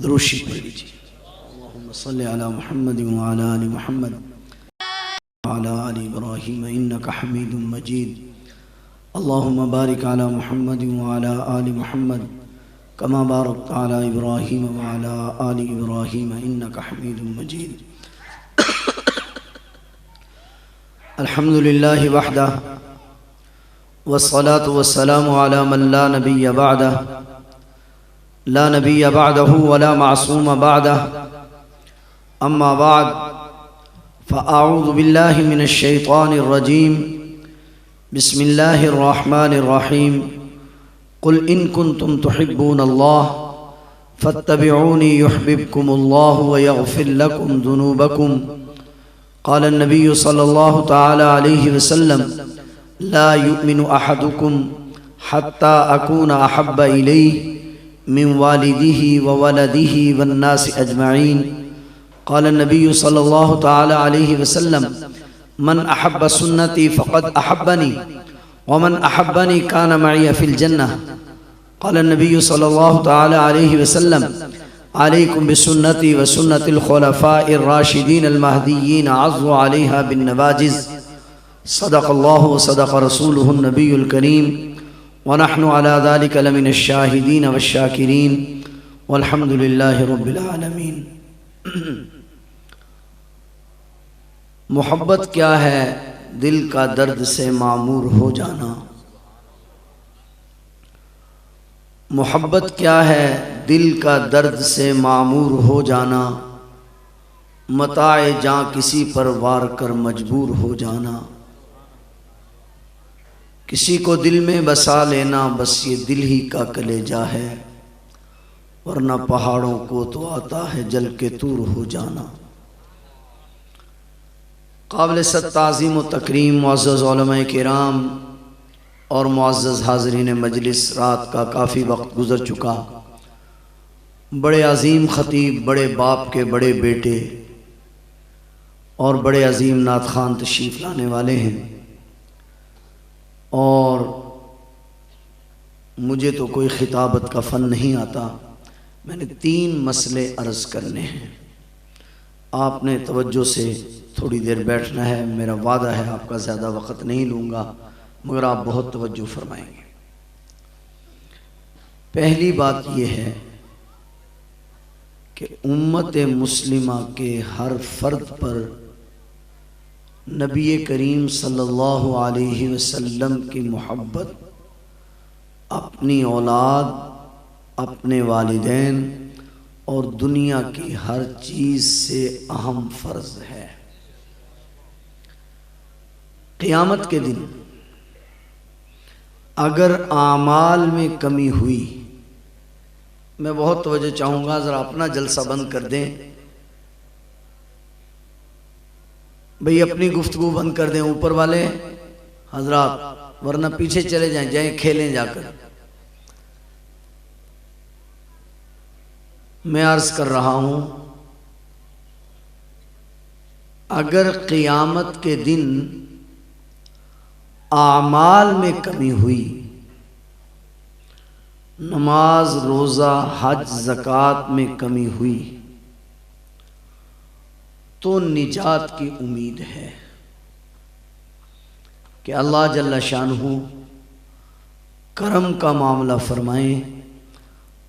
द्रूशी पढ़ लीजिए। अल्लाहुम्मा सल्लि अला मुहम्मद व अला आलि मुहम्मद व अला आलि इब्राहीम इन्नका हमीदुम मजीद। अल्लाहुम्मा बारिक अला मुहम्मद व अला आलि मुहम्मद कमा बारकता अला इब्राहीम व अला आलि इब्राहीम इन्नका हमीदुम मजीद। अल्हम्दुलिल्लाहि वहदह वस्सलातु वस्सलामु अला मन ला नबिय्य बअदह ला नबिय्य बअदहु वला मासूम बअदह अम्मा बाद फ़अऊज़ु बिल्लाहि मिनश शैतानिर रजीम बिस्मिल्लाहिर रहमानिर रहीम कुल इन कुंतुम तुहिब्बूनल्लाह फत्तबिऊनी युहब्बिबकुमुल्लाहु व यग़फिर लकुम ज़ुनूबकुम। क़ाल नबी सल्लल्लाहु तआला अलैहि वसल्लम ला युमिनु अहदुकुम हत्ता अकूना अहब्बा इलैहि मिन वालिदिही व वलदिही वन्नासि अजमईन। क़ाल नबी सल्लल्लाहु तआला अलैहि वसल्लम मन अहब्ब सुन्नती फ़क़द अहब्बनी व मन अहब्बनी कान मई फ़िल जन्नह। क़ाल नबी सल्लल्लाहु तआला अलैहि वसल्लम अलैकुम बिसुन्नती व सुन्नतिल खुलफ़ाइर राशिदीन अल महदिय्यीन अज़्ज़ु अलैहा बिन नवाजिज़। सदक़ल्लाहु व सदक़ रसूलुहुन नबियुल करीम व नहनु अला ज़ालिका लमिनश शाहिदीन वश्शाकिरीन वल्हम्दुलिल्लाहि रब्बिल आलमीन। मोहब्बत क्या है? दिल का दर्द से मामूर हो जाना। मोहब्बत क्या है? दिल का दर्द से मामूर हो जाना। मताए जां किसी पर वार कर मजबूर हो जाना। किसी को दिल में बसा लेना बस ये दिल ही का कलेजा है, वरना पहाड़ों को तो आता है जल के तूर हो जाना। काबिल ताज़ीम व तकरीम मुअज़्ज़ज़ उलमाए किराम और मुअज़्ज़ज़ हाज़रीन मजलिस, रात का काफ़ी वक्त गुज़र चुका। बड़े अज़ीम ख़तीब, बड़े बाप के बड़े बेटे और बड़े अज़ीम नात ख़ान तशरीफ़ लाने वाले हैं, और मुझे तो कोई खिताबत का फ़न नहीं आता। मैंने 3 मसले अर्ज़ करने हैं। आपने तवज्जो से थोड़ी देर बैठना है। मेरा वादा है आपका ज़्यादा वक़्त नहीं लूँगा, मगर आप बहुत तवज्जो फरमाएंगे। पहली बात यह है कि उम्मत मुस्लिमा के हर फ़र्द पर नबी करीम सल्लल्लाहु अलैहि वसल्लम की मोहब्बत अपनी औलाद, अपने वालिदैन और दुनिया की हर चीज़ से अहम फ़र्ज़ है। क़यामत के दिन अगर आमाल में कमी हुई, मैं बहुत तवज्जो चाहूँगा, ज़रा अपना जलसा बंद कर दें भाई, अपनी गुफ्तगू बंद कर दें ऊपर वाले हजरात, वरना पीछे चले जाएं खेलें जाकर। मैं अर्ज़ कर रहा हूँ, अगर क़यामत के दिन आमाल में कमी हुई, नमाज, रोज़ा, हज, ज़कात में कमी हुई, तो निजात की उम्मीद है कि अल्लाह जल्ला शानहू करम का मामला फरमाएं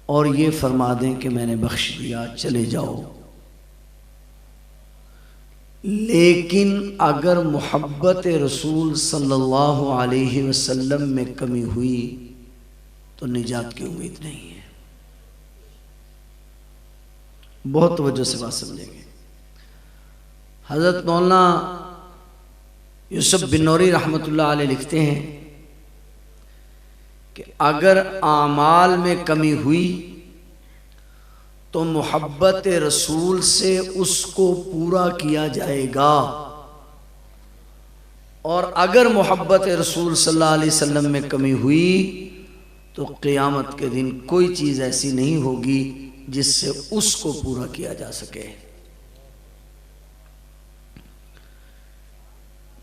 और ये फरमा दें कि मैंने बख्श दिया, चले जाओ। लेकिन अगर मोहब्बत रसूल सल्लल्लाहु अलैहि वसल्लम में कमी हुई तो निजात की उम्मीद नहीं है। बहुत तवज्जो से बात समझेंगे। हज़रत मौलाना यूसुफ बिन नूरी रहमतुल्लाह अलैह लिखते हैं कि अगर आमाल में कमी हुई तो मोहब्बत रसूल से उसको पूरा किया जाएगा, और अगर मोहब्बत रसूल सल्लल्लाहु अलैहि वसल्लम में कमी हुई तो क़यामत के दिन कोई चीज़ ऐसी नहीं होगी जिससे उसको पूरा किया जा सके।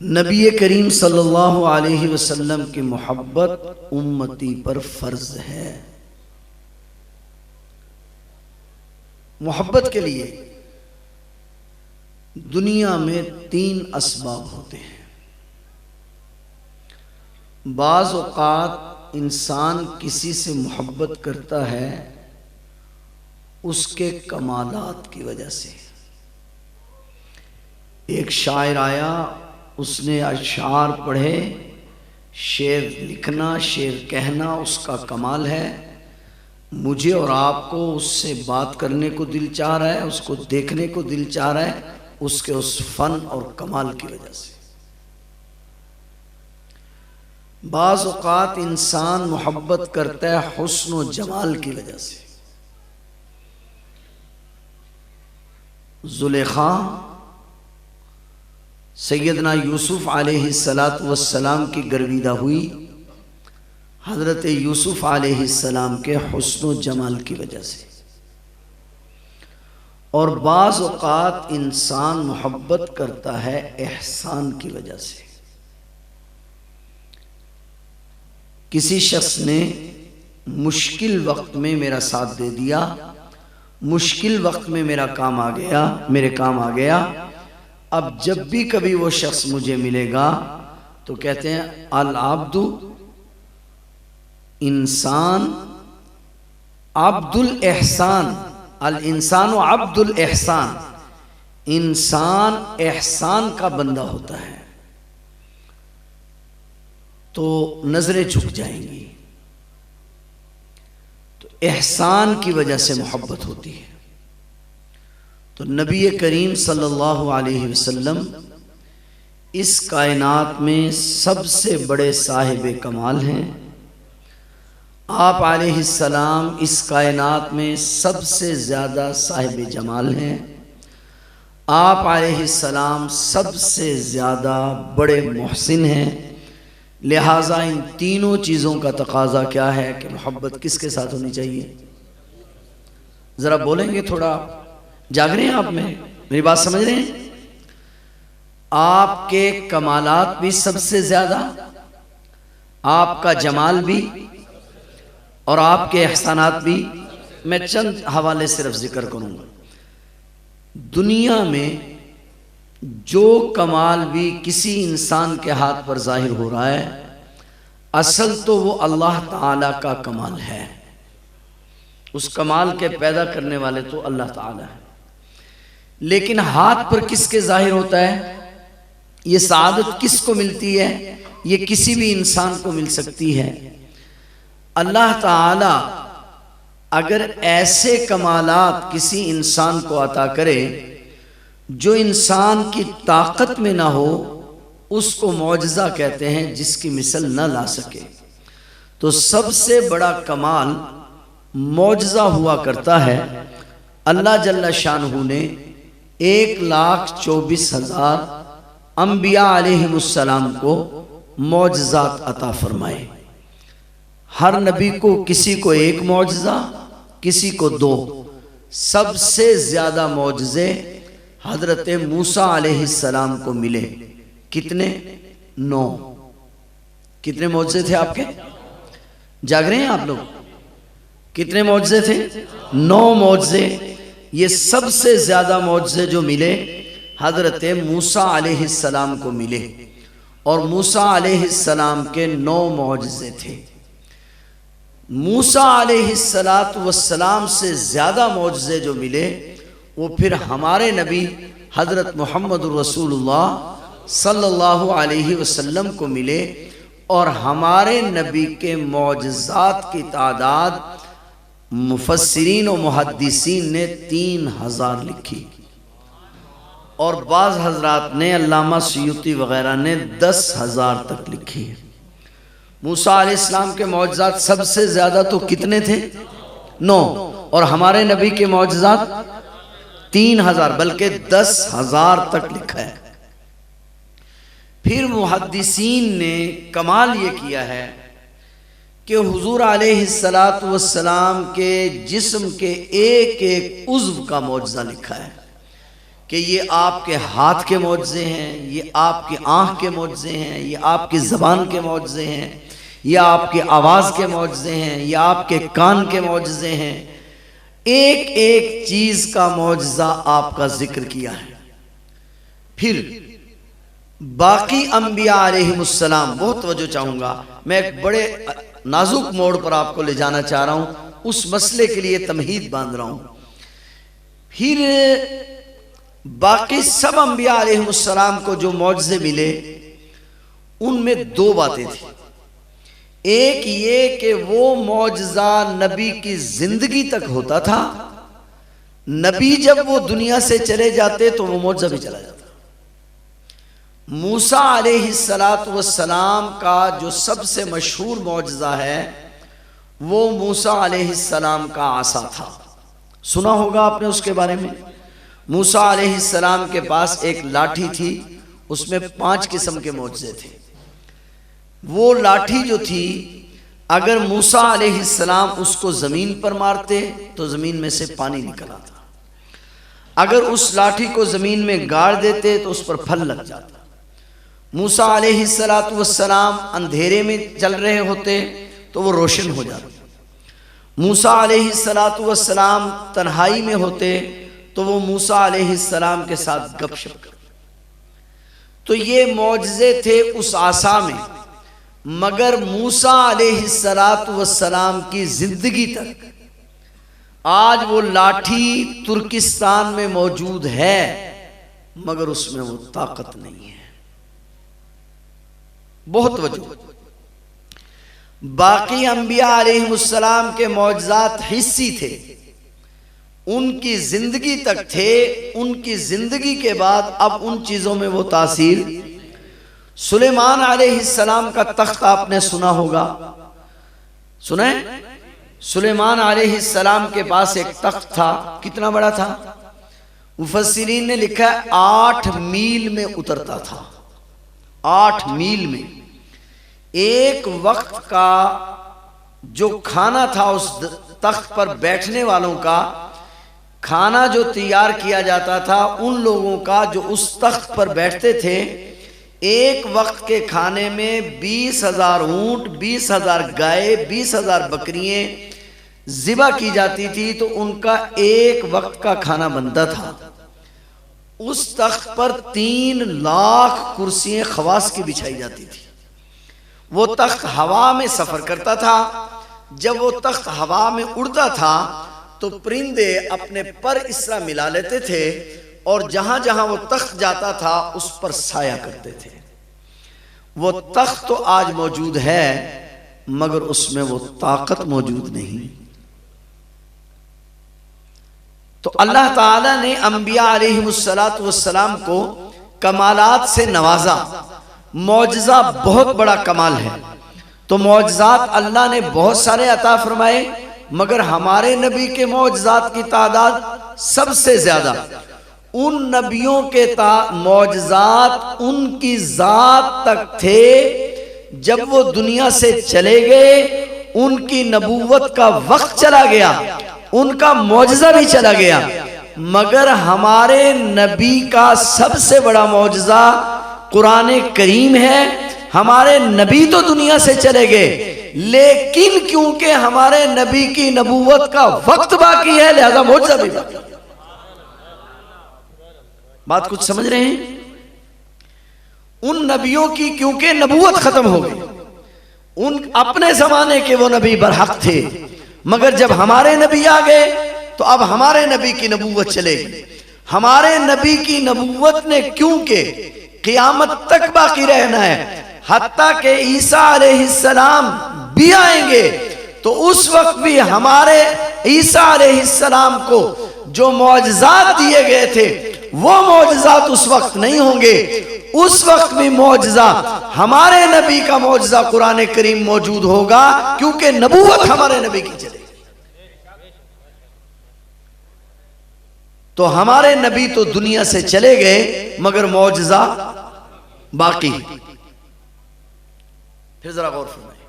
नबी करीम सल्लल्लाहु अलैहि वसल्लम की मोहब्बत उम्मती पर फ़र्ज़ है। मोहब्बत के लिए दुनिया में 3 असबाब होते हैं। बाज़ औक़ात इंसान किसी से मोहब्बत करता है उसके कमालात की वजह से। एक शायर आया, उसने अशआर पढ़े, शेर लिखना शेर कहना उसका कमाल है। मुझे और आपको उससे बात करने को दिल चाह रहा है, उसको देखने को दिल चाह रहा है, उसके उस फन और कमाल की वजह से। बाज़ औक़ात इंसान मोहब्बत करता है हुस्न और जमाल की वजह से। ज़ुलेखा सैयदना यूसुफ अलैहिस्सलातु वस्सलाम की गर्विदा हुई हज़रत यूसुफ अलैहिस्सलाम के हुस्न और जमाल की वजह से। और बाज़ औक़ात इंसान मोहब्बत करता है एहसान की वजह से। किसी शख्स ने मुश्किल वक्त में मेरा साथ दे दिया, मुश्किल वक्त में मेरे काम आ गया। अब जब भी कभी वो शख्स मुझे मिलेगा तो कहते हैं अल आब्दु इंसान अब्दुल एहसान, अल इंसान अब्दुल एहसान, इंसान एहसान का बंदा होता है। तो नजरें झुक जाएंगी। तो एहसान की वजह से मोहब्बत होती है। तो नबी करीम सल्लल्लाहु अलैहि वसल्लम इस कायनात में सबसे बड़े साहिब कमाल हैं। आप अलैहिस्सलाम इस कायनात में सबसे ज़्यादा साहिब जमाल हैं। आप अलैहिस्सलाम सबसे ज़्यादा बड़े मोहसिन हैं। लिहाजा इन तीनों चीज़ों का तकाजा क्या है कि मोहब्बत किसके साथ होनी चाहिए? ज़रा बोलेंगे, थोड़ा जाग रहे हैं आप में, मेरी बात समझ रहे हैं? आपके कमालात भी सबसे ज़्यादा, आपका जमाल भी और आपके एहसानात भी। मैं चंद हवाले सिर्फ जिक्र करूँगा। दुनिया में जो कमाल भी किसी इंसान के हाथ पर जाहिर हो रहा है, असल तो वो अल्लाह ताला का कमाल है। उस कमाल के पैदा करने वाले तो अल्लाह ताला है। लेकिन हाथ पर किसके जाहिर होता है? ये सादत किसको मिलती है? ये किसी भी इंसान को मिल सकती है। अल्लाह ताला अगर ऐसे कमालात किसी इंसान को अता करे जो इंसान की ताकत में ना हो, उसको मौजज़ा कहते हैं, जिसकी मिसल न ला सके। तो सबसे बड़ा कमाल मौजज़ा हुआ करता है। अल्लाह जल्ला शानहू ने 1,24,000 अंबिया अलैहिमुस्सलाम को मौजज़ात अता फरमाए। हर नबी को किसी को 1 मौजज़ा, किसी को 2। सबसे ज़्यादा मौजज़े हज़रत मूसा अलैहिस्सलाम को मिले। कितने? 9। कितने मौजज़े थे आपके? जाग रहे हैं आप लोग? कितने मौजज़े थे? 9 मौजज़े। ये सबसे ज़्यादा मौजज़े जो मिले हज़रत मूसा अलैहिस्सलाम को मिले। और मूसा अलैहिस्सलाम के 9 मौजज़े थे। मूसा अलैहिस्सलातु वस्सलाम से ज़्यादा मौजज़े जो मिले वो फिर हमारे नबी हज़रत मुहम्मद रसूलुल्लाह सल्लल्लाहु अलैहि वसल्लम को मिले। और हमारे नबी के मौजज़ात की तादाद मुफस्सिरीन और मुहद्दिसीन ने 3000 लिखी। और बाज़ हज़रात ने, अल्लामा सुयूती वग़ैरह ने 10,000 तक लिखी है। मूसा अलैहिस्सलाम के मौजज़ात सबसे ज़्यादा तो कितने थे? 9। और हमारे नबी के मौजज़ात 3000, बल्कि 10,000 तक लिखा है। फिर मुहद्दिसीन ने कमाल ये किया है कि हुजूर अलैहिस्सलातु वस्सलाम के जिस्म के एक एक उज़्व का मौजज़ा लिखा है कि ये आपके हाथ के मौजज़े हैं, ये आपकी आँख के मौजज़े हैं, ये आपकी ज़बान के मौजज़े हैं, ये आपकी आवाज़ के मौजज़े हैं, ये आपके कान के मौजज़े हैं। एक एक चीज का मौजज़ा आपका जिक्र किया है। फिर बाकी अंबिया अलैहिमुस्सलाम, बहुत तवज्जो चाहूंगा, मैं एक बड़े नाजुक मोड़ पर आपको ले जाना चाह रहा हूं, उस मसले के लिए तमहीद बांध रहा हूं। फिर बाकी सब अंबिया अलैहिमुस्सलाम को जो मौजज़े मिले उनमें दो बातें थी। एक ये कि वो मौजज़ा नबी की जिंदगी तक होता था, नबी जब वो दुनिया से चले जाते तो वो मौजज़ा भी चला जाता। मूसा अलैहिस्सलातु वस्सलाम का जो सबसे मशहूर मौजज़ा है वो मूसा अलैहिस्सलाम का आसा था। सुना होगा आपने उसके बारे में। मूसा अलैहिस्सलाम के पास एक लाठी थी, उसमें 5 किस्म के मौजज़े थे। वो लाठी जो थी, अगर मूसा अलैहिस्सलाम उसको ज़मीन पर मारते तो ज़मीन में से पानी निकल आता, अगर उस लाठी को ज़मीन में गाड़ देते तो उस पर फल लग जाता। मूसा अलैहिस्सलातु वस्सलाम अंधेरे में चल रहे होते तो वो रोशन हो जाता। मूसा अलैहिस्सलातु वस्सलाम तन्हाई में होते तो वो मूसा अलैहिस्सलाम के साथ गपशप करते। तो ये मौजज़े थे उस आसा में, मगर मूसा अलैहिस्सलातु वस्सलाम की जिंदगी तक आज वो लाठी तुर्किस्तान में मौजूद है, मगर उसमें वो ताकत नहीं है। बहुत वजह। बाकी अंबिया अलैहिमुस्सलाम के मौजज़ात हिस्सी थे, उनकी जिंदगी तक थे, उनकी जिंदगी के बाद अब उन चीजों में वो तासीर। सुलेमान अलैहिस्सलाम का तख्त आपने सुना होगा, सुना है? सुलेमान अलैहिस्सलाम के पास एक तख्त था, कितना बड़ा था? मुफस्सिरीन ने लिखा 8 मील में उतरता था। 8 मील में एक वक्त का जो खाना था, उस तख्त पर बैठने वालों का खाना जो तैयार किया जाता था, उन लोगों का जो उस तख्त पर बैठते थे, एक वक्त के खाने में 20,000 ऊंट, 20,000 गाय, 20,000 बकरियां ज़िबा की जाती थी, तो उनका एक वक्त का खाना बनता था। उस तख्त पर 3 लाख कुर्सियां खवास की बिछाई जाती थी। वो तख्त हवा में सफर करता था। जब वो तख्त हवा में उड़ता था तो परिंदे अपने पर इस तरह मिला लेते थे और जहां जहां वो तख्त जाता था उस पर साया करते थे। वो तख्त तो आज मौजूद है, मगर उसमें वो ताकत मौजूद नहीं। तो अल्लाह ताला ने अंबिया अलैहिमुस्सलातु वस्सलाम को कमालात से नवाजा। मौजज़ा बहुत बड़ा कमाल है। तो मौजज़ात अल्लाह ने बहुत सारे अता फरमाए, मगर हमारे नबी के मौजज़ात की तादाद सबसे ज्यादा। उन नबियों के मौजज़ात उनकी जात तक थे। जब वो दुनिया से चले गए, उनकी नबूवत का वक्त चला गया, उनका मौजज़ा भी चला गया, मगर हमारे नबी का सबसे बड़ा मौजज़ा कुरान करीम है। हमारे नबी तो दुनिया से चले गए, लेकिन क्योंकि हमारे नबी की नबूवत का वक्त बाकी है, लिहाजा मौजज़ा भी बाकी। बात कुछ समझ रहे हैं? उन नबियों की क्योंकि नबूवत खत्म हो गई, उन अपने जमाने के वो नबी बरहक थे, मगर जब हमारे नबी आ गए तो अब हमारे नबी की नबूवत चलेगी। हमारे नबी की नबूवत ने क्योंकि क़यामत तक बाकी रहना है, हत्ता के ईसा अलैहिस्सलाम भी आएंगे, तो उस वक्त भी हमारे ईसा अलैहिस्सलाम को जो मौजज़ात दिए गए थे वो मौजज़ात उस वक्त नहीं होंगे। उस वक्त भी मौजज़ा हमारे नबी का मौजज़ा कुरान करीम मौजूद होगा, क्योंकि नबूवत हमारे नबी की चलेगी। तो हमारे नबी तो दुनिया से चले गए, मगर मौजज़ा बाकी। फिर जरा गौर फरमाइए,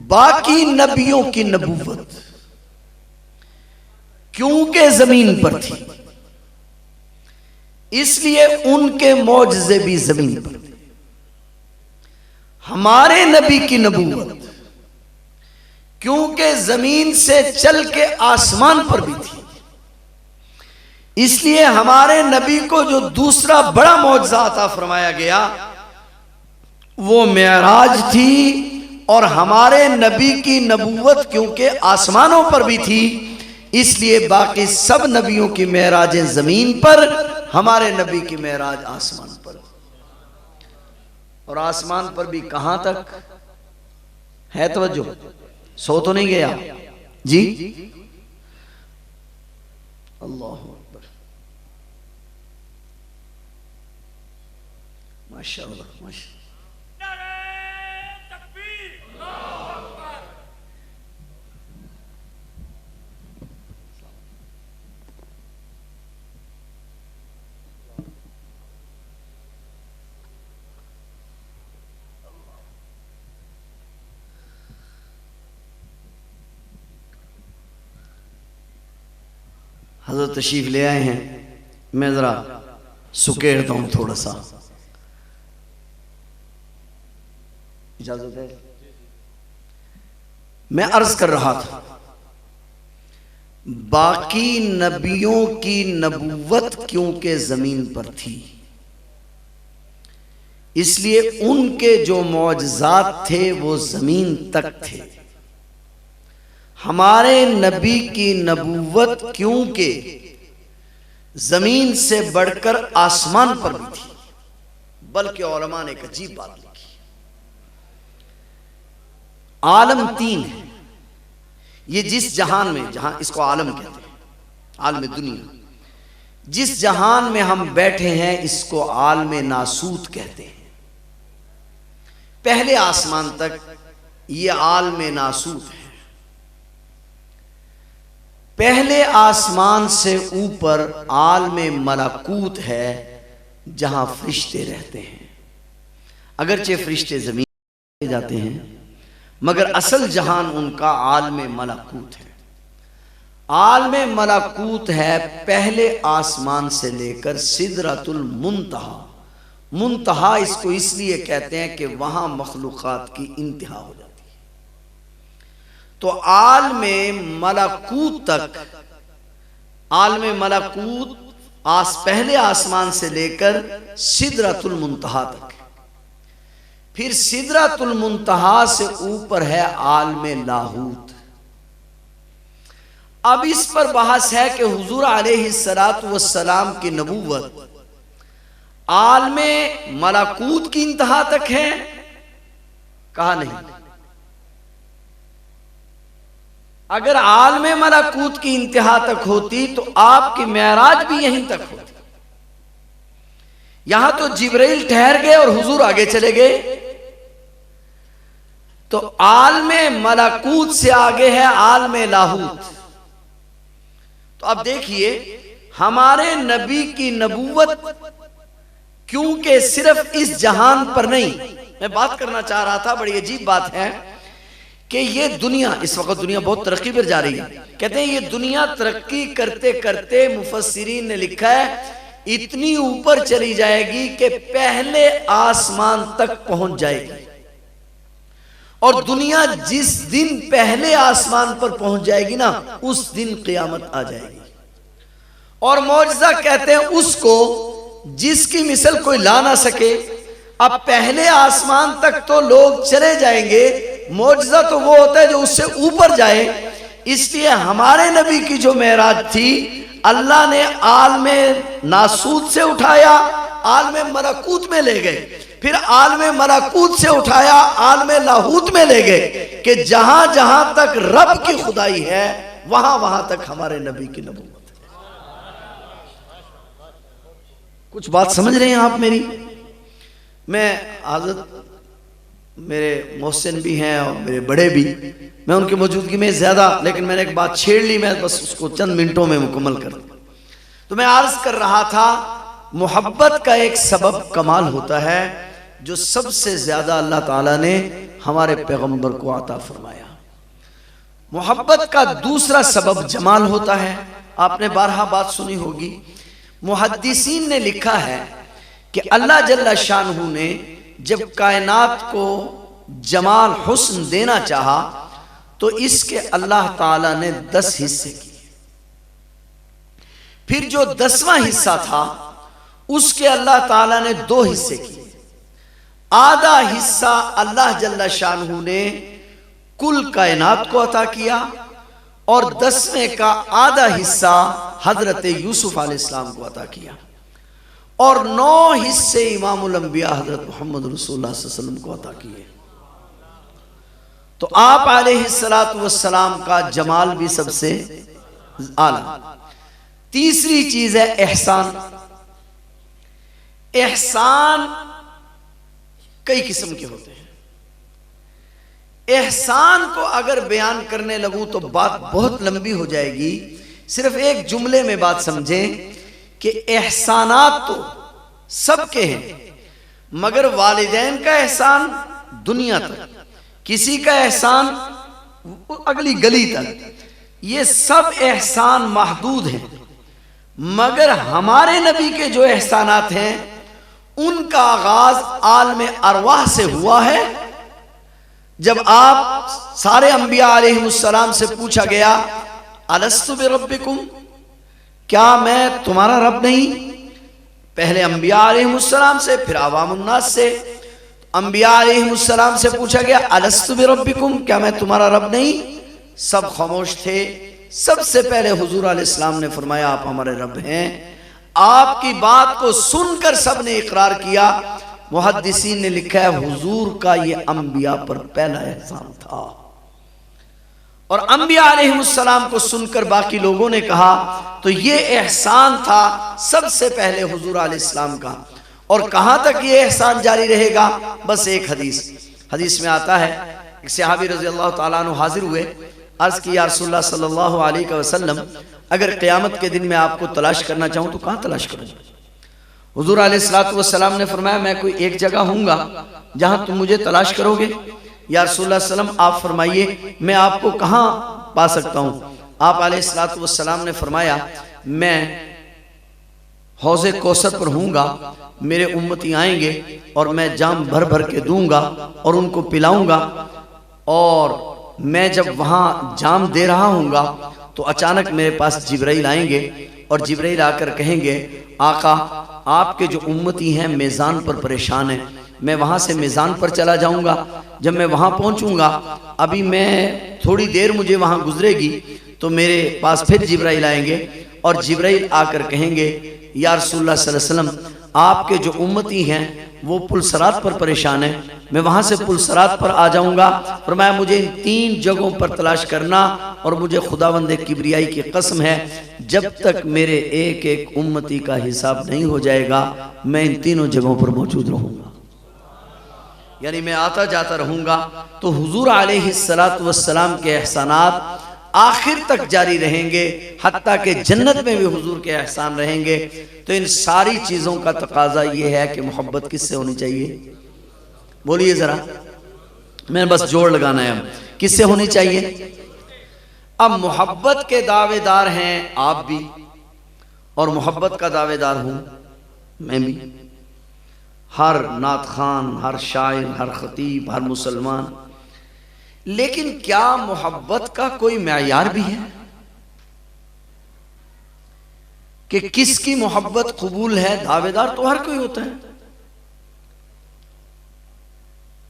बाकी नबियों की नबूवत क्योंकि जमीन पर थी, इसलिए उनके मौजज़े भी जमीन पर थे। हमारे नबी की नबूवत क्योंकि जमीन से चल के आसमान पर भी थी। इसलिए हमारे नबी को जो दूसरा बड़ा मौजज़ा अता फरमाया गया वो मेराज थी। और हमारे नबी की नबूवत क्योंकि आसमानों पर भी थी, इसलिए बाकी सब नबियों की मेराजें जमीन पर, हमारे नबी की मेराज आसमान पर। और आसमान पर भी कहां तक है तवज्जो? सो तो नहीं गया जी? अल्लाह अकबर, माशाअल्लाह माशाअल्लाह। हजरत तशरीफ ले आए हैं, मैं जरा सुकेड़ता हूं थोड़ा सा, इजाजत है? मैं अर्ज कर रहा था बाकी नबियों की नबूवत क्योंकि जमीन पर थी, इसलिए उनके जो मौजज़ात थे वो जमीन तक थे। हमारे नबी की नबूवत क्योंकि जमीन से बढ़कर आसमान पर भी थी, बल्कि उलमा ने एक अजीब बात लिखी, आलम तीन है। ये जिस जहान में, जहां इसको आलम कहते हैं, आलम दुनिया, जिस जहान में हम बैठे हैं इसको आलम नासूत कहते हैं। पहले आसमान तक ये आलम नासूत है। पहले आसमान से ऊपर आलम मलाकूत है जहां फरिश्ते रहते हैं। अगरचे फरिश्ते जमीन पे जाते हैं मगर असल जहान उनका आलम मलाकूत है। आलम मलाकूत है पहले आसमान से लेकर सिदरतुल मुंतहा। मुंतहा इसको इसलिए कहते हैं कि वहां मखलूकात की इंतहा हो जाती है। तो आलम मलाकूत तक, आलम मलाकूत पहले आसमान से लेकर सिदरतुल मुंतहा तक। फिर सिदरतुल मुंतहा से ऊपर है आलम लाहूत। अब इस पर बहस है कि हुजूर अलैहिस्सलातु वस्सलाम की नबूवत आलम मलाकूत की इंतहा तक है, कहा नहीं। अगर आलम मलाकूत की इंतहा तक होती तो आपकी मेराज भी यहीं तक होती। यहां तो जिब्राइल ठहर गए और हुजूर आगे चले गए, तो आलम मलाकूत से आगे है आलम लाहूत। तो अब देखिए हमारे नबी की नबूवत क्योंकि सिर्फ इस जहान पर नहीं, मैं बात करना चाह रहा था, बड़ी अजीब बात है कि ये दुनिया, इस वक्त दुनिया बहुत तरक्की पर जा रही है। कहते हैं ये दुनिया तरक्की करते करते मुफस्सिरीन ने लिखा है इतनी ऊपर चली जाएगी कि पहले आसमान तक पहुंच जाएगी। और दुनिया जिस दिन पहले आसमान पर पहुंच जाएगी ना, उस दिन क़यामत आ जाएगी। और मौजज़ा कहते हैं उसको जिसकी मिसल कोई ला ना सके। अब पहले आसमान तक तो लोग चले जाएंगे, मौजज़ा तो वो होता है जो उससे ऊपर जाए। इसलिए हमारे नबी की जो मेराज थी, अल्लाह ने आलम नासूत से उठाया, आलम मलाकूत में ले गए, फिर आलम मलाकूत से उठाया, आलम लाहूत में ले गए कि जहां जहां तक रब की खुदाई है वहां वहां तक हमारे नबी की नबूवत है। कुछ बात समझ रहे हैं आप मेरी? मैं आदत, मेरे मोहसिन भी हैं और मेरे बड़े भी, मैं उनकी मौजूदगी में ज्यादा, लेकिन मैंने एक बात छेड़ ली, मैं बस उसको चंद मिनटों में मुकम्मल कर दूं। तो मैं अर्ज कर रहा था मोहब्बत का एक सबब कमाल होता है जो सबसे ज्यादा अल्लाह ताला ने हमारे पैगंबर को अता फरमाया। मोहब्बत का दूसरा सबब जमाल होता है। आपने बारहा बात सुनी होगी, मुहद्दिसीन ने लिखा है कि अल्लाह जल्ला शानहू ने जब कायनात को जमाल हुस्न देना चाहा तो इसके अल्लाह ताला ने 10 हिस्से किए। फिर जो 10वां हिस्सा था उसके अल्लाह ताला ने 2 हिस्से किए। आधा हिस्सा अल्लाह जल्ला शानहू ने कुल कायनात को अता किया और 10वें का आधा हिस्सा हजरत यूसुफ अलैहिस्सलाम को अता किया और 9 हिस्से इमामुल अंबिया हजरत मोहम्मद रसूलुल्लाह सल्लल्लाहु अलैहि वसल्लम को अता किए। तो आप अलैहिस्सलातु वस्सलाम का जमाल भी सबसे आला। तीसरी चीज है एहसान। एहसान कई किस्म के होते हैं। एहसान को अगर बयान करने लगूं तो बात बहुत लंबी हो जाएगी। सिर्फ एक जुमले में बात समझें कि एहसानात तो सबके हैं, मगर वालिदैन का एहसान दुनिया तक, किसी का एहसान अगली गली तक, ये सब एहसान महदूद हैं। मगर हमारे नबी के जो एहसानात हैं उनका आगाज आलम अरवाह से हुआ है। जब आप सारे अंबिया अलैहिमुस्सलाम से पूछा गया अलस्तु बिरब्बिकुम, क्या मैं तुम्हारा रब नहीं? पहले अंबिया अलैहिमुस्सलाम से, फिर अवामुन्नास से। अंबिया अलैहिमुस्सलाम से पूछा गया अलस्तु बिरब्बिकुम, क्या मैं तुम्हारा रब नहीं? सब खामोश थे। सबसे पहले हुजूर अलैहिस्सलाम ने फरमाया आप हमारे रब हैं। आपकी बात को सुनकर सब ने इकरार किया। मुहद्दिसीन ने लिखा है हुजूर का ये अंबिया पर पहला एहसान था। और अंबिया अलैहिमुस्सलाम को सुनकर बाकी लोगों ने कहा तो ये एहसान था सबसे पहले हुजूर अलैहिस्सलाम का। और कहां तक ये एहसान जारी रहेगा? बस एक हदीस में आता है, एक सहाबी रज़ी अल्लाह ताला अन्हु हाजिर हुए, अर्ज की या रसूलुल्लाह सल्लल्लाहु अलैहि वसल्लम, अगर क़यामत के दिन में आपको तलाश करना चाहूं तो कहां तलाश करूं? हुजूर अलैहिस्सलातु वस्सलाम ने फरमाया मैं कोई एक जगह हूंगा जहां तुम मुझे तलाश करोगे। या रसूलुल्लाह सल्लम आप फरमाइए मैं आपको कहां पा सकता हूं? आप अलैहिस्सलातु वस्सलाम ने फरमाया मैं हौज़े कौसर पर हूंगा, मेरे उम्मती आएंगे और मैं जाम भर भर के दूंगा और उनको पिलाऊंगा। और मैं जब वहां जाम दे रहा हूंगा तो अचानक मेरे पास जिब्राइल आएंगे और जिब्राइल आकर कहेंगे आका आपके जो उम्मती हैं मेज़ान पर परेशान हैं, मैं वहां से मेज़ान पर चला जाऊंगा। जब मैं वहां पहुंचूंगा, अभी मैं थोड़ी देर मुझे वहां गुजरेगी तो मेरे पास फिर जिब्राइल आएंगे और जिब्राइल आकर कहेंगे या रसूलुल्लाह सल्लल्लाहु अलैहि वसल्लम आपके जो उम्मती हैं वो पुलसरात पर परेशान है, मैं वहां से पुलसरात पर आ जाऊंगा। फरमाया मुझे इन 3 जगहों पर तलाश करना और मुझे खुदावंद किबरियाई की कसम है जब तक मेरे एक एक उम्मती का हिसाब नहीं हो जाएगा मैं इन 3 जगहों पर मौजूद रहूंगा। यानी मैं आता जाता रहूंगा। तो हुजूर अलैहिस्सलातु वस्सलाम के एहसानात आखिर तक जारी रहेंगे, हत्ता के जन्नत में भी हुजूर के एहसान रहेंगे। तो इन सारी चीजों का तकाजा ये है कि मोहब्बत किससे होनी चाहिए? बोलिए जरा, मैंने बस जोड़ लगाना है। अब किससे होनी चाहिए? अब मोहब्बत के दावेदार हैं आप भी और मोहब्बत का दावेदार हूं मैं भी। हर नात खान, हर शायर, हर खतीब, हर मुसलमान। लेकिन क्या मोहब्बत का कोई मेयार भी है कि किसकी मोहब्बत कबूल है? दावेदार तो हर कोई होता है।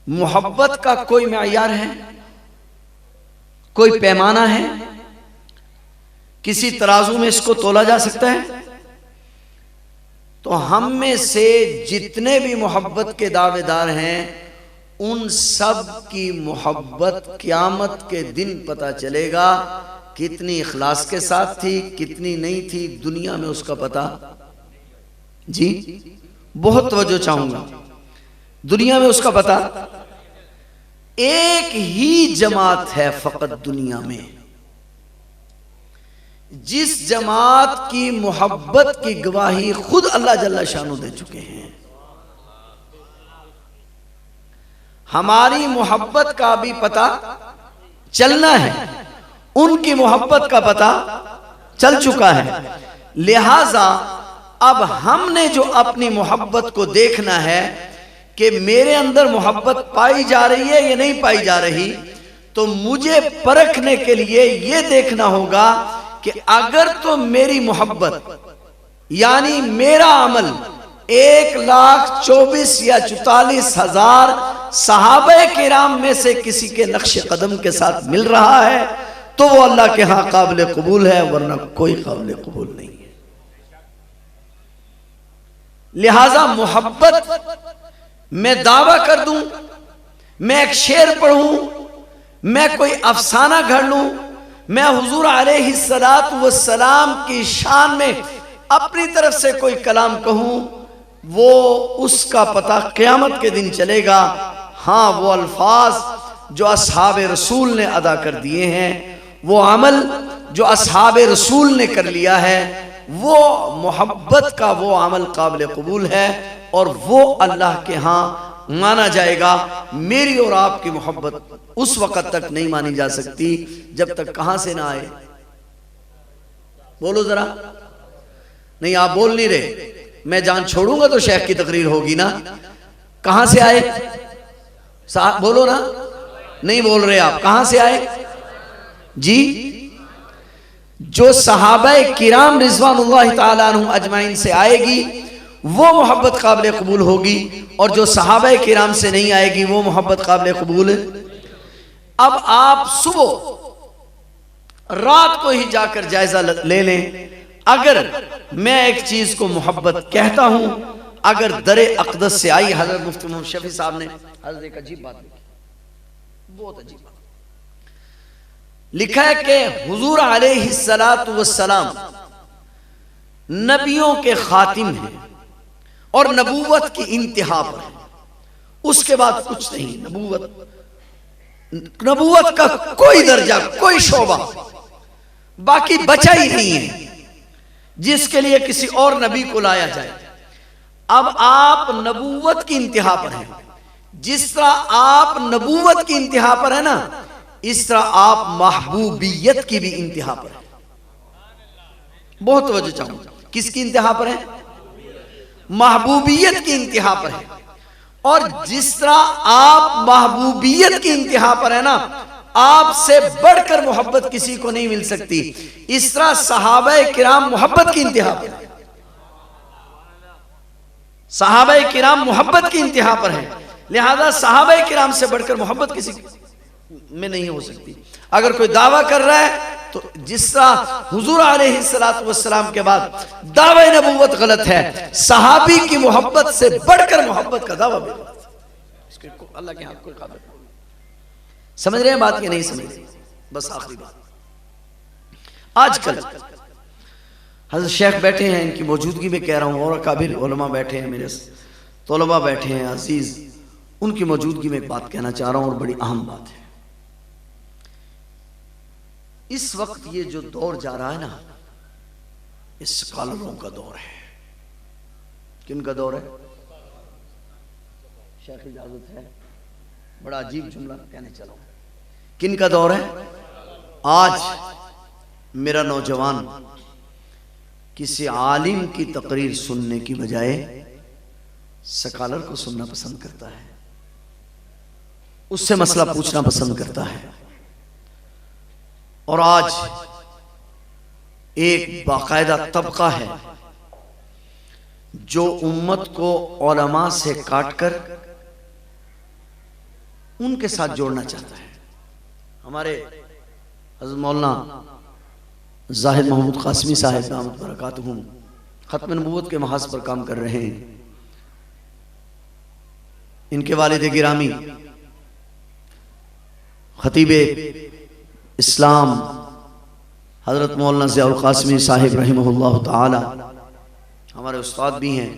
मोहब्बत का कोई मेयार है, कोई पैमाना है? किसी तराजू में इसको तोला जा सकता है? तो हम में से जितने भी मोहब्बत के दावेदार हैं उन सब की मोहब्बत क़यामत के दिन पता चलेगा कितनी इखलास के साथ थी, कितनी नहीं थी, दुनिया में उसका पता। जी बहुत तवज्जो चाहूंगा, दुनिया में उसका पता। एक ही जमात है फकत दुनिया में जिस जमात की मोहब्बत की गवाही खुद अल्लाह जल्ला शानू दे चुके हैं। हमारी मोहब्बत का भी पता चलना है, उनकी मोहब्बत का पता चल चुका है। लिहाजा अब हमने जो अपनी मोहब्बत को देखना है कि मेरे अंदर मोहब्बत पाई जा रही है या नहीं पाई जा रही, तो मुझे परखने के लिए ये देखना होगा कि अगर तो मेरी मोहब्बत यानी मेरा अमल 1,24,000 या 44,000 सहाबे किराम में से किसी के नक्श कदम के साथ मिल रहा है तो वो अल्लाह के यहां काबिल कबूल है, वरना कोई काबिल कबूल नहीं है। लिहाजा मोहब्बत मैं दावा कर दूं, मैं एक शेर पढ़ूं, मैं कोई अफसाना घड़ लूं, मैं हुजूर अलैहिस्सलातु वस्सलाम की शान में अपनी तरफ से कोई कलाम कहूं, वो उसका पता क़यामत के दिन चलेगा। हाँ, वो अल्फाज जो अस्हाबे रसूल ने अदा कर दिए हैं, वो अमल जो अस्हाबे रसूल ने कर लिया है, वो मोहब्बत का वो अमल काबिल कबूल है और वो अल्लाह के यहाँ माना जाएगा। मेरी और आपकी मोहब्बत उस वक़्त तक नहीं मानी जा सकती जब तक कहां से ना आए। बोलो जरा, नहीं आप बोल नहीं रहे। मैं जान छोड़ूंगा तो शेख की तकरीर होगी ना। कहां से आए? बोलो ना, नहीं बोल रहे आप। कहां से आए जी? जो सहाबाए किराम रिज़वानुल्लाह ताला अन्हुम अजमाइन से आएगी वो मोहब्बत काबिल कबूल होगी, और जो सहाबाए किराम से नहीं आएगी वो मोहब्बत काबिल कबूल है। अब आप सुबह रात को ही जाकर जायजा ले लें। अगर मैं एक चीज को मोहब्बत कहता हूं, अगर दरे अक़दस से आई, हज़रत मुफ्ती मोहम्मद शफी साहब ने हज़रत एक अजीब बात लिखी, बहुत अजीब बात लिखा है कि हुजूर अलैहिस्सलातु वस्सलाम नबियों के खातिम हैं और नबूवत की इंतहा पर है, उसके बाद कुछ नहीं। नबूवत का कोई दर्जा, कोई शोबा बाकी बचा ही नहीं है जिसके लिए किसी और नबी को लाया जाए। अब आप नबूवत की इंतहा पर हैं। जिस तरह आप नबूवत की इंतहा पर है ना, इस तरह आप महबूबियत की भी इंतहा पर है। बहुत तवज्जो चाहूंगा, किसकी इंतहा पर है? महबूबियत की इंतहा पर है। और जिस तरह आप महबूबियत की इंतहा पर है ना, आपसे बढ़कर मोहब्बत किसी को नहीं मिल सकती, इस तरह सहाबाए किराम मोहब्बत की इंतहा पर है। सहाबाए किराम मोहब्बत की इंतहा पर है, लिहाजा सहाबाए किराम से बढ़कर मोहब्बत किसी में नहीं हो सकती। अगर कोई दावा कर रहा है तो जिस तरह हुजूर अलैहिस्सलातु वस्सलाम के बाद दावा नबूवत गलत है, सहाबी की मोहब्बत से बढ़कर मोहब्बत का दावा भी गलत है। इसके अल्लाह के हाथ कोई काबिल। समझ रहे हैं बात की नहीं समझ रहे? बस आखिरी बात, आजकल हज़रत शेख बैठे हैं, इनकी मौजूदगी में कह रहा हूँ, और काबिल उलमा बैठे हैं, मेरे तलबा बैठे हैं अजीज, उनकी मौजूदगी में एक बात कहना चाह रहा हूँ और बड़ी अहम बात है। इस वक्त ये जो दौर जा रहा है ना, ये स्कॉलरों का दौर है। किन का दौर है? शेख इजाजत है, बड़ा अजीब जुमला कहने चला। किन का दौर है? आज मेरा नौजवान किसी आलिम की तकरीर सुनने की बजाय स्कॉलर को सुनना पसंद करता है, उससे मसला पूछना पसंद करता है। और आज एक बाकायदा तबका है जो उम्मत को उलमा से काटकर उनके साथ जोड़ना चाहता है। हमारे हज़रत मौलाना ज़ाहिद महमूद कासमी साहिब दामत बरकातुहुम खत्म नबूवत के महाज पर काम कर रहे हैं। इनके वालिद गिरामी खतीबे इस्लाम हज़रत मौलाना ज़ियाउल कासमी साहिब रहिमहुल्लाह ताला हमारे उस्ताद भी हैं।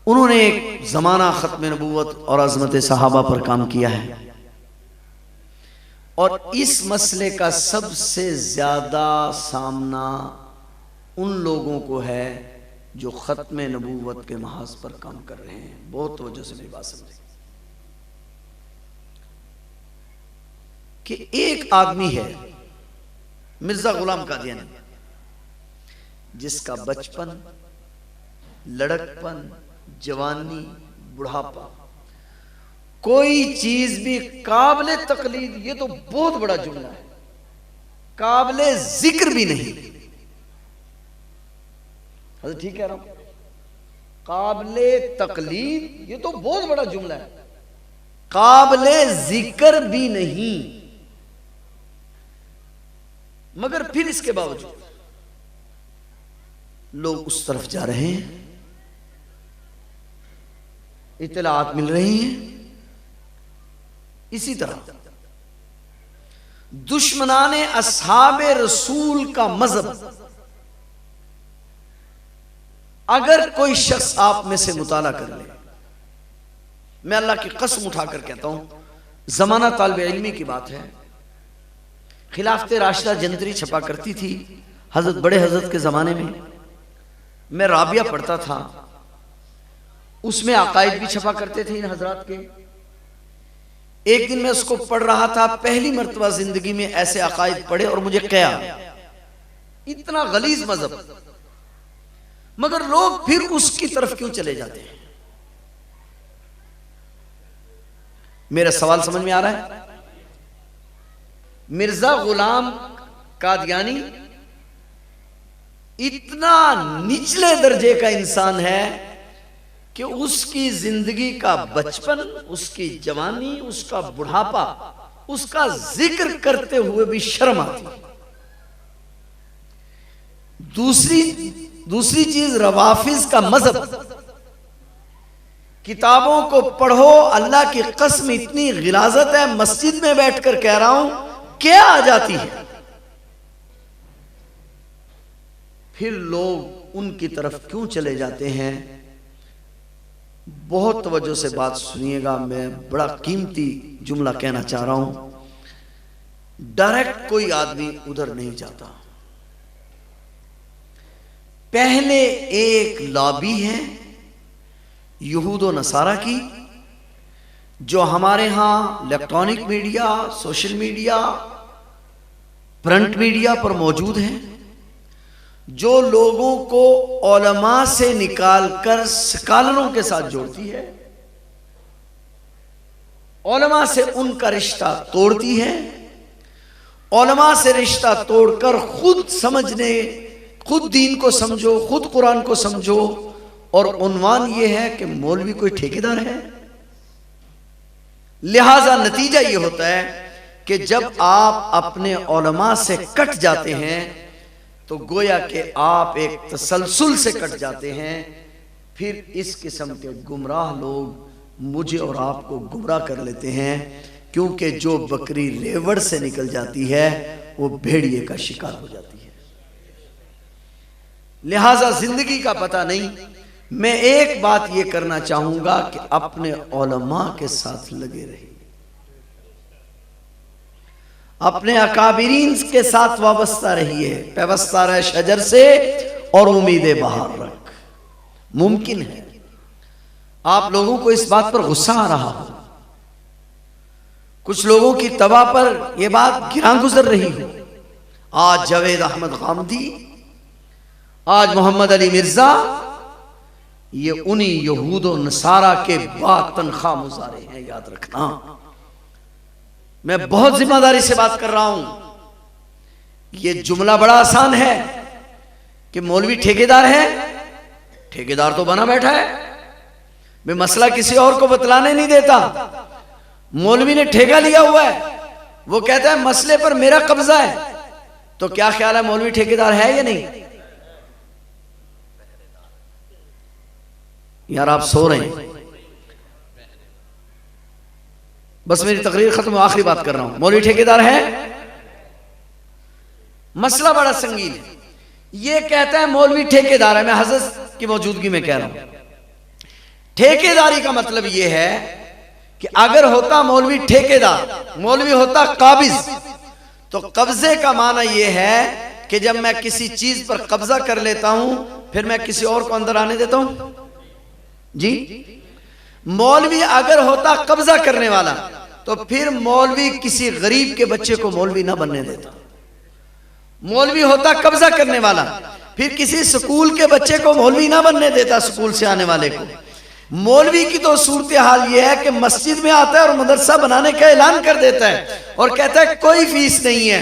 उन्होंने एक ज़माना ख़त्म नबूवत और अज़मत सहाबा पर काम किया है, और इस मसले का सबसे ज़्यादा सामना उन लोगों को है जो ख़त्म नबूवत के महाज पर काम कर रहे हैं। बहुत तवज्जो से मेरी बात समझें कि एक आदमी है मिर्जा गुलाम कादियानी, जिसका बचपन, लड़कपन, जवानी, बुढ़ापा कोई चीज भी काबिले तकलीद, ये तो बहुत बड़ा जुमला है, काबिले जिक्र भी नहीं। ठीक कह रहा हूं, काबिले तकलीद ये तो बहुत बड़ा जुमला है, काबिले जिक्र भी नहीं। मगर फिर इसके बावजूद लोग उस तरफ जा रहे हैं, इत्तलात मिल रही हैं। इसी तरह दुश्मनाने अस्हाबे रसूल का मजहब अगर कोई शख्स आप में से मुताला कर ले, मैं अल्लाह की कसम उठाकर कहता हूं, जमाना तालिब इल्मी की बात है। खिलाफत राशिदा जंतरी छपा करती थी हजरत बड़े हजरत के जमाने में, मैं राबिया पढ़ता था, उसमें अकायद भी छपा करते थे इन हजरात के। एक दिन मैं उसको पढ़ रहा था, पहली मर्तबा जिंदगी में ऐसे अकायद पढ़े और मुझे क्या, इतना गलीज मजहब, मगर लोग फिर उसकी तरफ क्यों चले जाते हैं? मेरा सवाल समझ में आ रहा है? मिर्जा गुलाम कादियानी इतना निचले दर्जे का इंसान है कि उसकी जिंदगी का बचपन, उसकी जवानी, उसका बुढ़ापा, उसका जिक्र करते हुए भी शर्म आती। दूसरी चीज रवाफिज का मजहब, किताबों को पढ़ो, अल्लाह की कसम इतनी गिलाजत है, मस्जिद में बैठकर कह रहा हूं, क्या आ जाती है। फिर लोग उनकी तरफ क्यों चले जाते हैं? बहुत तवज्जो से बात सुनिएगा, मैं बड़ा कीमती जुमला कहना चाह रहा हूं। डायरेक्ट कोई आदमी उधर नहीं जाता। पहले एक लॉबी है यहूद व नसारा की, जो हमारे यहां electronic media, social media, print media पर मौजूद है, जो लोगों को उलमा से निकालकर स्कॉलरों के साथ जोड़ती है, उलमा से उनका रिश्ता तोड़ती है, उलमा से रिश्ता तोड़कर खुद समझने, खुद दीन को समझो, खुद कुरान को समझो, और उन्वान यह है कि मौलवी कोई ठेकेदार है। लिहाजा नतीजा यह होता है कि जब आप अपने उलमा से कट जाते हैं तो गोया कि आप एक तसलसल से कट जाते हैं। फिर इस किस्म के गुमराह लोग मुझे और आपको गुमराह कर लेते हैं, क्योंकि जो बकरी रेवड़ से निकल जाती है वो भेड़िए का शिकार हो जाती है। लिहाजा जिंदगी का पता नहीं। मैं एक बात यह करना चाहूंगा कि अपने उलमा के साथ लगे रहिए, अपने अकाबिरीन के साथ वाबस्ता रहिए। पैवस्ता रहे शजर से और उम्मीदें बाहर रख। मुमकिन है आप लोगों को इस बात पर गुस्सा आ रहा हो, कुछ लोगों की तबा पर यह बात गिरा गुजर रही हो। आज जावेद अहमद गामदी, आज मोहम्मद अली मिर्जा, ये उन्हीं यहूद और नसारा के बाद तनख्वाह मुजारे हैं, याद रखना। मैं बहुत जिम्मेदारी से बात कर रहा हूं। ये जुमला बड़ा आसान है कि मौलवी ठेकेदार है, ठेकेदार तो बना बैठा है, मैं मसला किसी और को बतलाने नहीं देता। मौलवी ने ठेका लिया हुआ है, वो कहता है मसले पर मेरा कब्जा है, तो क्या ख्याल है मौलवी ठेकेदार है या नहीं? यार आप सो रहे हैं, बस मेरी तकरीर खत्म, आखिरी बात कर रहा हूं। मौलवी ठेकेदार है, मसला बड़ा संगीन है। ये कहता है मौलवी ठेकेदार है, मैं हजरत की मौजूदगी में कह रहा हूं। ठेकेदारी का मतलब यह है कि अगर होता मौलवी ठेकेदार, मौलवी होता काबिज, तो कब्जे का माना यह है कि जब मैं किसी चीज पर कब्जा कर लेता हूं फिर मैं किसी और को अंदर आने देता हूं जी। मौलवी अगर होता कब्जा करने वाला तो फिर मौलवी किसी गरीब के बच्चे को मौलवी ना बनने देता। मौलवी होता कब्जा करने वाला, फिर किसी स्कूल के बच्चे को मौलवी ना बनने देता, स्कूल से आने वाले को। मौलवी की तो सूरत हाल ये है कि मस्जिद में आता है और मदरसा बनाने का ऐलान कर देता है और कहता है कोई फीस नहीं है,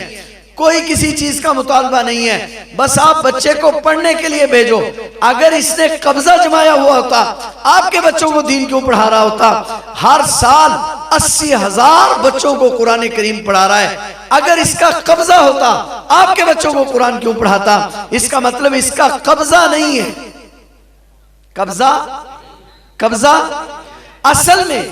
कोई किसी चीज का मुतालबा नहीं है, बस आप बच्चे को पढ़ने के लिए भेजो। अगर इसने कब्जा जमाया हुआ होता, आपके बच्चों को दीन क्यों पढ़ा रहा होता? हर साल 80,000 बच्चों को कुरान करीम पढ़ा रहा है। अगर इसका कब्जा होता, आपके बच्चों को कुरान क्यों पढ़ाता? इसका मतलब इसका कब्जा नहीं है। कब्जा असल में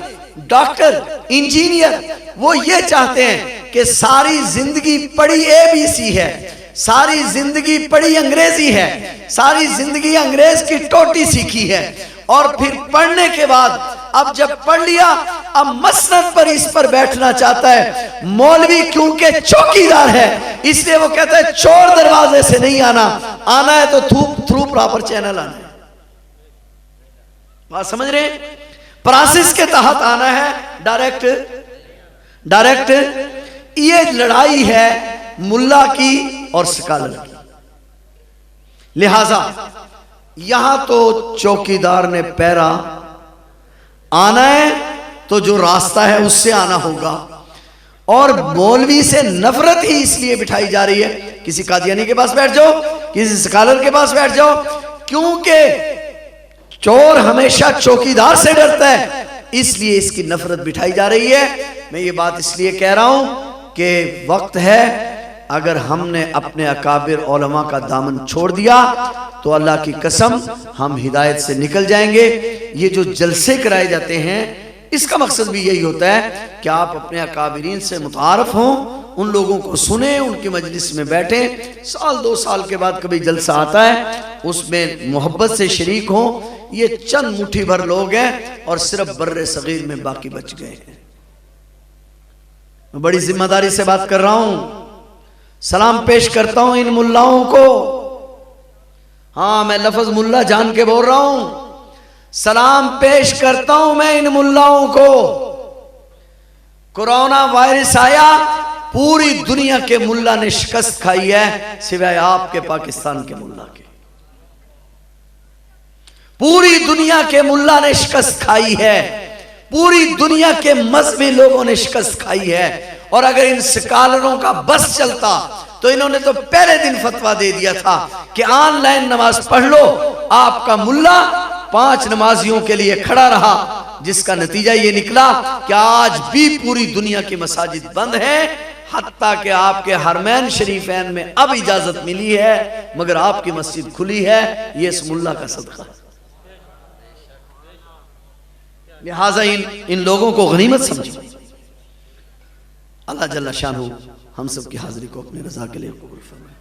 डॉक्टर, इंजीनियर वो ये चाहते हैं कि सारी जिंदगी पढ़ी ABC है, सारी जिंदगी पढ़ी अंग्रेजी है, सारी जिंदगी अंग्रेज की टोटी सीखी है, और फिर पढ़ने के बाद अब जब पढ़ लिया, अब मसनद पर इस पर बैठना चाहता है। मौलवी क्योंकि चौकीदार है, इसलिए वो कहता है चोर दरवाजे से नहीं आना, आना है तो थ्रू प्रॉपर चैनल आना है। बात समझ रहे? प्रोसेस के तहत आना है, डायरेक्ट। ये लड़ाई है मुल्ला की और स्कॉलर की। लिहाजा यहां तो चौकीदार ने पैरा आना है तो जो रास्ता है उससे आना होगा, और मौलवी से नफरत ही इसलिए बिठाई जा रही है। किसी कादियानी के पास बैठ जाओ, किसी स्कॉलर के पास बैठ जाओ, क्योंकि चोर हमेशा चौकीदार से डरता है, इसलिए इसकी नफरत बिठाई जा रही है। मैं ये बात इसलिए कह रहा हूं कि वक्त है, अगर हमने अपने अकाबिर उलमा का दामन छोड़ दिया तो अल्लाह की कसम हम हिदायत से निकल जाएंगे। ये जो जलसे कराए जाते हैं, इसका मकसद भी यही होता है कि आप अपने अकाबिरीन से मुतारफ हों, उन लोगों को सुने, उनकी मजलिस में बैठें। साल 2 साल के बाद कभी जलसा आता है, उसमें मोहब्बत से शरीक हों। ये चंद मुट्ठी भर लोग हैं और सिर्फ बर्रे सगीर में बाकी बच गए हैं। मैं बड़ी जिम्मेदारी से बात कर रहा हूं, सलाम पेश करता हूं इन मुल्लाओं को। हाँ, मैं लफ्ज मुल्ला जान के बोल रहा हूं, सलाम पेश करता हूं मैं इन मुल्लाओं को। कोरोना वायरस आया, पूरी दुनिया के मुल्ला ने शिकस्त खाई है, सिवाय आपके पाकिस्तान के मुल्ला के। पूरी दुनिया के मुल्ला ने शिकस्त खाई है, पूरी दुनिया के मजहबी लोगों ने शिकस्त खाई है। और अगर इन स्कॉलरों का बस चलता तो इन्होंने तो पहले दिन फतवा दे दिया था कि ऑनलाइन नमाज पढ़ लो। आपका मुल्ला 5 नमाजियों के लिए खड़ा रहा, जिसका नतीजा ये निकला कि आज भी पूरी दुनिया की मसाजिद बंद हैं, हत्ता कि आपके हरमैन शरीफैन में अब इजाजत मिली है, मगर आपकी मस्जिद खुली है। ये इस मुल्ला का सदका है। लिहाजा इन लोगों को गनीमत समझो। अल्लाह जल्ला शानहू हम सब की हाजिरी को अपनी रजा के लिए कबूल फरमाए।